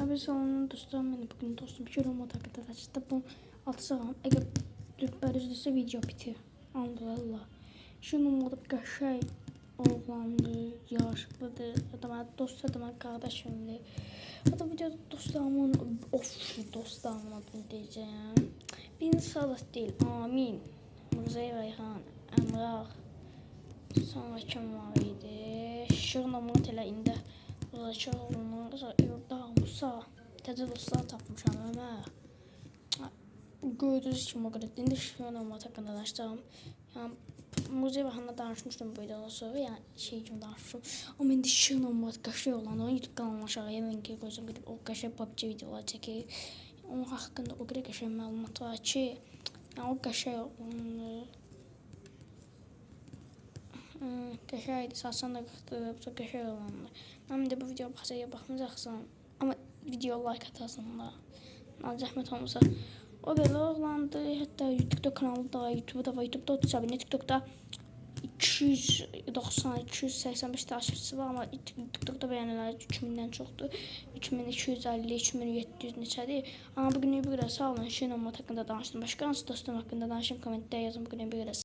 Abi salonun dostum beni bugün dostum bir yorum hakkında açtı. Bu atsam eğer dürbərüzlüsə video bitir. Allah. Şunun adı qəşəng oğlandı, yaşlıdır. Adama dost adama qardaşımdır. O da video dostlarımın dostlarımın adını deyəcəyəm. Birinci salat değil. Amin. Muzey Reyhan, Əmrah. Sonra kim var idi? Şirin Amanat elə indi Rəşə olunur. Yurda Musa. Təzə dostlar tapmışam Ömər. Gördüyünüz kimi o qədər. İndi Şirin Amanat haqqında danışacağım. Yəni Muzey Reyhan'la danışmışdım bu videodan sonra. Yəni şey kimi danışmışım. Amma indi Şirin Amanat qəşəng olan o YouTube kanalına aşağıya linkini qoyacağım. Gedib o qəşəng PUBG videolar çəkir. Onun haqqında o qədər qəşəng məlumat var ki, yəni o qəşəng olanı qəşəngdir, saçını da qırxdırıb, çox qəşəng olanlar. Mən də bu videoya baxmayacaqsan, amma video like atarsan da, zəhmət olmasa. O belə oğlandı, hətta TikTok kanalı da var, YouTube'da var, YouTube'da 30 abunə, TikTok'da 290-285 takipçisi var, amma TikTok'da bəyənənlər 3000-dən çoxdur. 3250, 3700 neçədir. Amma bugün bir qədər sağ olun, Şirin Amanat haqqında danışdım. Başqa hansı dostum haqqında danışım, kommentdə yazın bugün bir qədər.